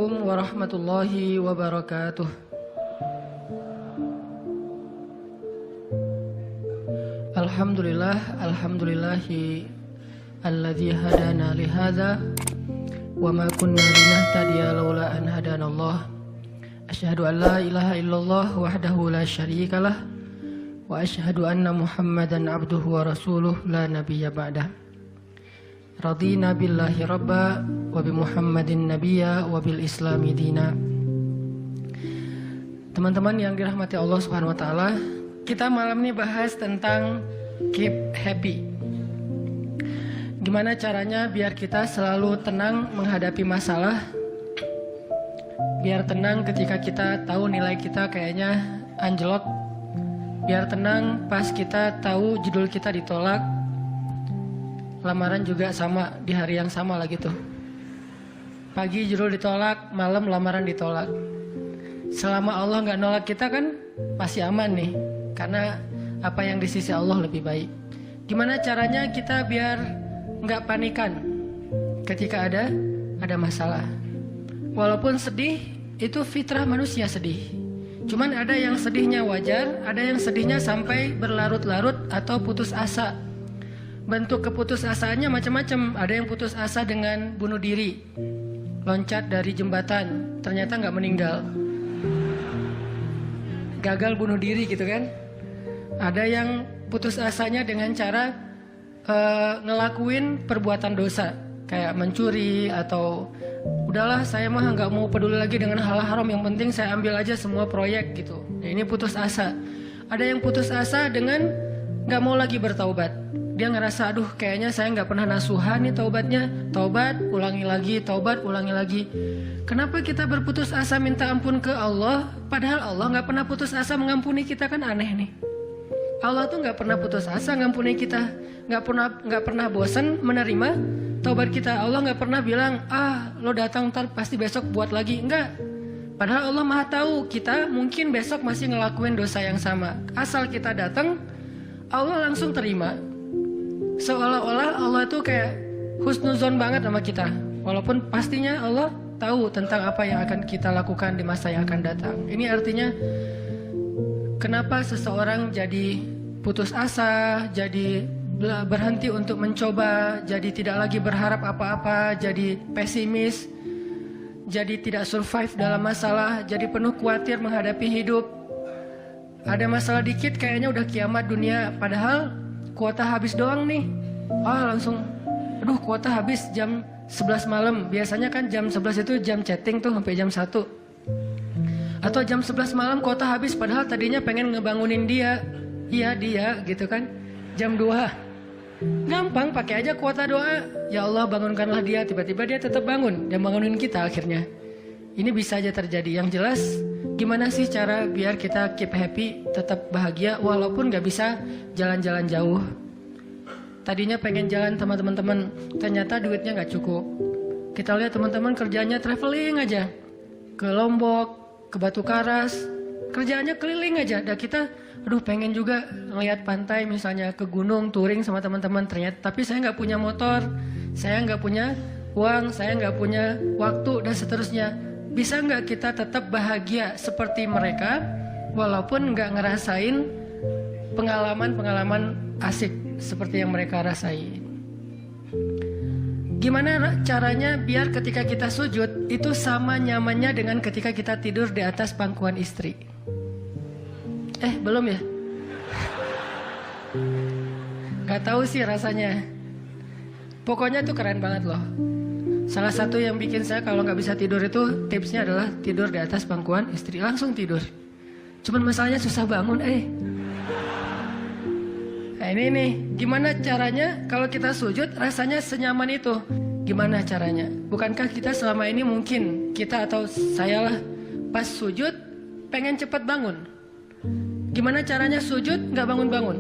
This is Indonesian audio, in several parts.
Assalamualaikum warahmatullahi wabarakatuh. Alhamdulillahi alladzi hadana li hadza wa ma kunna linahtadiya laula an hadanallah. Asyhadu an la ilaha illallah wahdahu la syarikalah wa asyhadu anna Muhammadan abduhu wa rasuluh la nabiyya ba'dah. Radina billahi rabba wa bi Muhammadin nabiyya wa bil islami dina. Teman-teman yang dirahmati Allah Subhanahu wa taala, kita malam ini bahas tentang keep happy. Gimana caranya biar kita selalu tenang menghadapi masalah? Biar tenang ketika kita tahu nilai kita kayaknya anjlok. Biar tenang pas kita tahu judul kita ditolak. Lamaran juga sama, di hari yang sama lah gitu. Pagi judul ditolak, malam lamaran ditolak. Selama Allah gak nolak kita kan masih aman nih. Karena apa yang di sisi Allah lebih baik. Gimana caranya kita biar gak panikan ketika ada masalah? Walaupun sedih, itu fitrah manusia sedih. Cuman ada yang sedihnya wajar, ada yang sedihnya sampai berlarut-larut atau putus asa. Bentuk keputusasaannya macam-macam. Ada yang putus asa dengan bunuh diri, loncat dari jembatan, ternyata gak meninggal, gagal bunuh diri gitu kan. Ada yang putus asanya dengan cara ngelakuin perbuatan dosa, kayak mencuri atau udahlah saya mah nggak mau peduli lagi dengan hal haram, yang penting saya ambil aja semua proyek gitu. Nah, ini putus asa. Ada yang putus asa dengan nggak mau lagi bertaubat. Dia ngerasa aduh kayaknya saya nggak pernah nasuhan nih taubatnya. Taubat ulangi lagi, taubat ulangi lagi. Kenapa kita berputus asa minta ampun ke Allah, padahal Allah nggak pernah putus asa mengampuni kita? Kan aneh nih. Allah tuh nggak pernah putus asa ngampuni kita, nggak pernah bosan menerima taubat kita. Allah nggak pernah bilang lo datang ntar pasti besok buat lagi, enggak. Padahal Allah maha tahu kita mungkin besok masih ngelakuin dosa yang sama. Asal kita datang, Allah langsung terima. Seolah-olah Allah tuh kayak husnuzon banget sama kita, walaupun pastinya Allah tahu tentang apa yang akan kita lakukan di masa yang akan datang. Ini artinya kenapa seseorang jadi putus asa, jadi berhenti untuk mencoba, jadi tidak lagi berharap apa-apa, jadi pesimis, jadi tidak survive dalam masalah, jadi penuh khawatir menghadapi hidup. Ada masalah dikit kayaknya udah kiamat dunia, padahal kuota habis doang nih. Langsung, aduh kuota habis jam 11 malam. Biasanya kan jam 11 itu jam chatting tuh sampai jam 1. Atau jam 11 malam kuota habis, padahal tadinya pengen ngebangunin dia. Iya dia gitu kan. Jam 2. Gampang, pakai aja kuota doa. Ya Allah bangunkanlah dia. Tiba-tiba dia tetap bangun dan bangunin kita akhirnya. Ini bisa aja terjadi. Yang jelas gimana sih cara biar kita keep happy, tetap bahagia walaupun gak bisa jalan-jalan jauh. Tadinya pengen jalan sama teman-teman, ternyata duitnya gak cukup. Kita lihat teman-teman kerjanya traveling aja, ke Lombok, ke Batu Karas, kerjaannya keliling aja. Dan kita, aduh pengen juga ngeliat pantai misalnya, ke gunung, touring sama teman-teman. Ternyata, tapi saya nggak punya motor, saya nggak punya uang, saya nggak punya waktu dan seterusnya. Bisa nggak kita tetap bahagia seperti mereka, walaupun nggak ngerasain pengalaman-pengalaman asik seperti yang mereka rasain? Gimana caranya biar ketika kita sujud itu sama nyamannya dengan ketika kita tidur di atas pangkuan istri? Belum ya? Gak tahu sih rasanya. Pokoknya tuh keren banget loh. Salah satu yang bikin saya kalau gak bisa tidur itu tipsnya adalah tidur di atas pangkuan istri. Langsung tidur. Cuman masalahnya susah bangun. Nah ini nih, gimana caranya kalau kita sujud rasanya senyaman itu? Gimana caranya? Bukankah kita selama ini mungkin, kita atau saya lah, pas sujud pengen cepat bangun. Gimana caranya sujud gak bangun-bangun?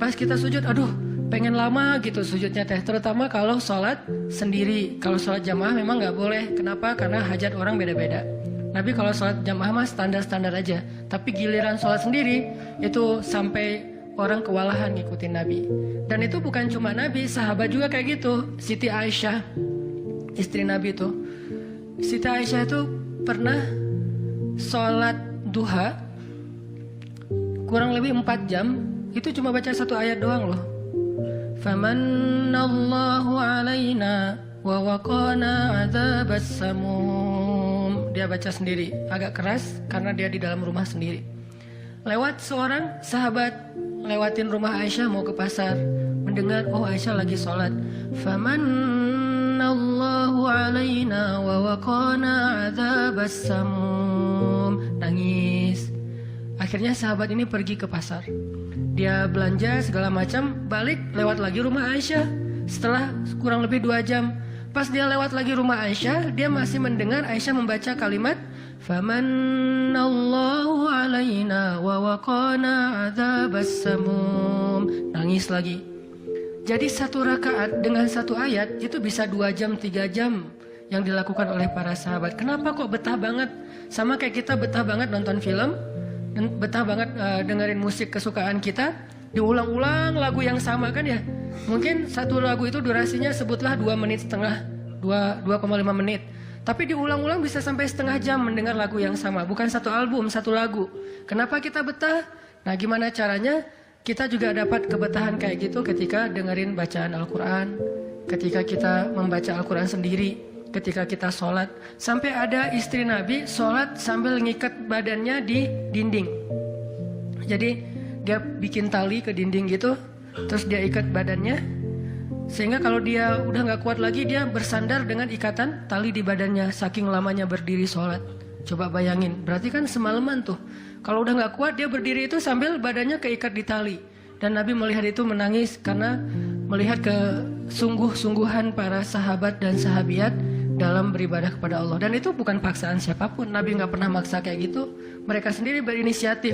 Pas kita sujud, aduh pengen lama gitu sujudnya teh. Terutama kalau sholat sendiri. Kalau sholat jamaah memang gak boleh. Kenapa? Karena hajat orang beda-beda. Nabi kalau sholat jamaah mah standar-standar aja. Tapi giliran sholat sendiri itu sampai orang kewalahan ngikutin Nabi. Dan itu bukan cuma Nabi, sahabat juga kayak gitu. Siti Aisyah, istri Nabi tuh, Siti Aisyah itu pernah sholat duha kurang lebih 4 jam, itu cuma baca 1 ayat doang loh. Famannallahu alaina wa waqana adzabas samum. Dia baca sendiri, agak keras karena dia di dalam rumah sendiri. Lewat seorang sahabat, lewatin rumah Aisyah mau ke pasar, mendengar oh Aisyah lagi sholat. Famannallahu alaina wa waqana adzabas samum. Nangis. Akhirnya sahabat ini pergi ke pasar. Dia belanja segala macam, balik lewat lagi rumah Aisyah. Setelah kurang lebih 2 jam, pas dia lewat lagi rumah Aisyah, dia masih mendengar Aisyah membaca kalimat Famannallahu alaina wa waqana adzabas samum. Nangis lagi. Jadi 1 rakaat dengan 1 ayat itu bisa 2 jam, 3 jam yang dilakukan oleh para sahabat. Kenapa kok betah banget? Sama kayak kita betah banget nonton film, dan betah banget dengerin musik kesukaan kita, diulang-ulang lagu yang sama kan ya. Mungkin 1 lagu itu durasinya sebutlah 2,5 menit, 2,5 menit. Tapi diulang-ulang bisa sampai setengah jam mendengar lagu yang sama. Bukan 1 album, 1 lagu. Kenapa kita betah? Nah gimana caranya? Kita juga dapat kebetahan kayak gitu ketika dengerin bacaan Al-Quran, ketika kita membaca Al-Quran sendiri, ketika kita sholat. Sampai ada istri Nabi sholat sambil ngikat badannya di dinding. Jadi dia bikin tali ke dinding gitu, terus dia ikat badannya, sehingga kalau dia udah gak kuat lagi, dia bersandar dengan ikatan tali di badannya, saking lamanya berdiri sholat. Coba bayangin, berarti kan semalaman tuh. Kalau udah gak kuat, dia berdiri itu sambil badannya keikat di tali. Dan Nabi melihat itu menangis karena melihat kesungguh-sungguhan para sahabat dan sahabiat dalam beribadah kepada Allah. Dan itu bukan paksaan siapapun. Nabi gak pernah maksa kayak gitu. Mereka sendiri berinisiatif.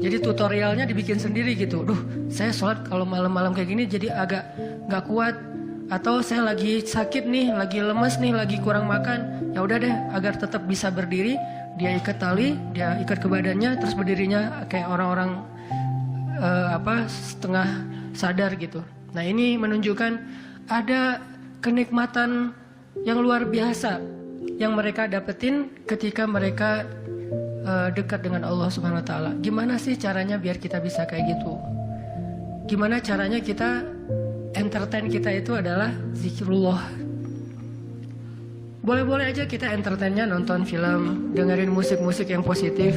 Jadi tutorialnya dibikin sendiri gitu. Duh, saya sholat kalau malam-malam kayak gini jadi agak gak kuat. Atau saya lagi sakit nih, lagi lemes nih, lagi kurang makan. Ya udah deh, agar tetap bisa berdiri, dia ikat tali, dia ikat ke badannya, terus berdirinya kayak orang-orang setengah sadar gitu. Nah ini menunjukkan ada kenikmatan yang luar biasa yang mereka dapetin ketika mereka dekat dengan Allah Subhanahu Wa Taala. Gimana sih caranya biar kita bisa kayak gitu? Gimana caranya kita entertain kita itu adalah zikrullah. Boleh-boleh aja kita entertainnya nonton film, dengerin musik-musik yang positif.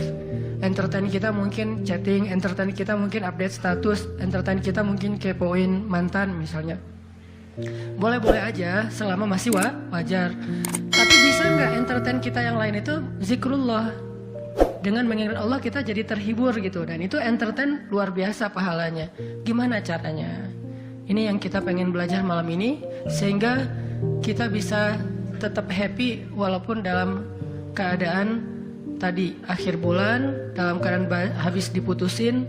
Entertain kita mungkin chatting, entertain kita mungkin update status, entertain kita mungkin kepoin mantan misalnya. Boleh-boleh aja selama masih wajar. Tapi bisa nggak entertain kita yang lain itu zikrullah? Dengan mengingat Allah kita jadi terhibur gitu. Dan itu entertain luar biasa pahalanya. Gimana caranya? Ini yang kita pengen belajar malam ini, sehingga kita bisa tetap happy walaupun dalam keadaan tadi akhir bulan, dalam keadaan habis diputusin,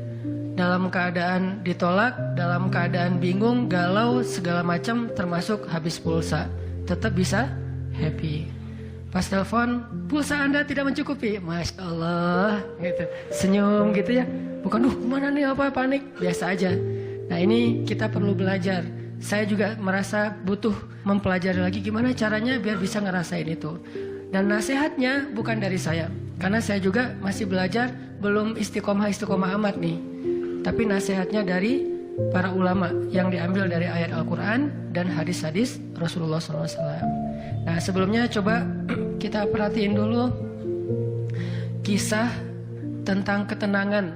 dalam keadaan ditolak, dalam keadaan bingung, galau, segala macam termasuk habis pulsa. Tetap bisa happy. Pas telepon, pulsa Anda tidak mencukupi. Masya Allah gitu. Senyum gitu ya. Bukan kemana nih apa panik. Biasa aja. Nah ini kita perlu belajar. Saya juga merasa butuh mempelajari lagi gimana caranya biar bisa ngerasain itu. Dan nasihatnya bukan dari saya, karena saya juga masih belajar, belum istiqomah amat nih. Tapi nasihatnya dari para ulama yang diambil dari ayat Al-Quran dan hadis-hadis Rasulullah SAW. Nah sebelumnya coba kita perhatiin dulu kisah tentang ketenangan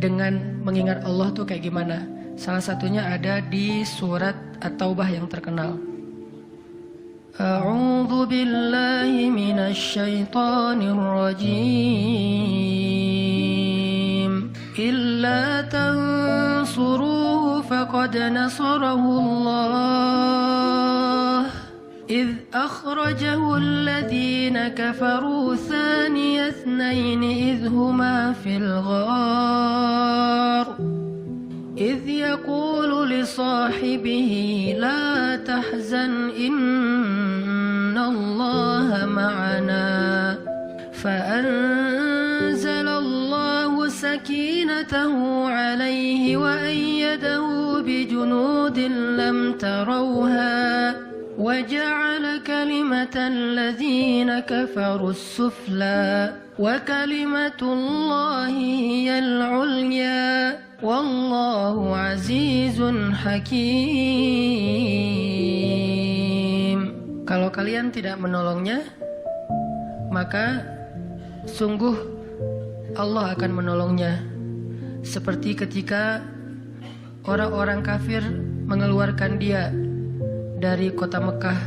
dengan mengingat Allah tuh kayak gimana. Salah satunya ada di surat At-Taubah yang terkenal. A'udzu billahi minasy syaithanir rajim. Illa tansuruhu faqad nasarahu Allah. إذ أخرجه الذين كفروا ثاني اثنين إذ هما في الغار إذ يقول لصاحبه لا تحزن إن الله معنا فأنزل الله سكينته عليه وأيده بجنود لم تروها وجعل كلمة الذين كفروا السفلى وكلمة الله هي العليا والله عزيز حكيم. Kalau kalian tidak menolongnya, maka sungguh Allah akan menolongnya. Seperti ketika orang-orang kafir mengeluarkan dia dari kota Mekah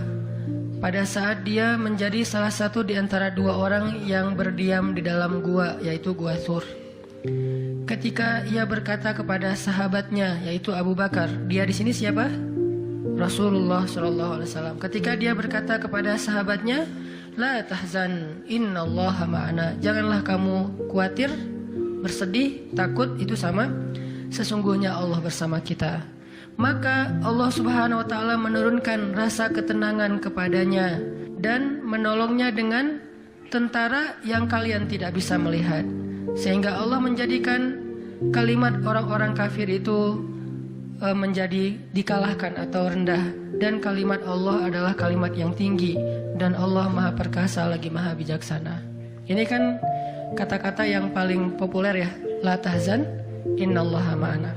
pada saat dia menjadi salah satu di antara dua orang yang berdiam di dalam gua, yaitu gua Sur. Ketika ia berkata kepada sahabatnya, yaitu Abu Bakar, dia di sini siapa? Rasulullah SAW. Ketika dia berkata kepada sahabatnya, la tahzan, innallaha ma'ana. Janganlah kamu khawatir, bersedih, takut, itu sama. Sesungguhnya Allah bersama kita. Maka Allah Subhanahu wa Ta'ala menurunkan rasa ketenangan kepadanya dan menolongnya dengan tentara yang kalian tidak bisa melihat, sehingga Allah menjadikan kalimat orang-orang kafir itu menjadi dikalahkan atau rendah, dan kalimat Allah adalah kalimat yang tinggi, dan Allah Maha Perkasa lagi Maha Bijaksana. Ini kan kata-kata yang paling populer ya, la tahzan innallaha ma'ana.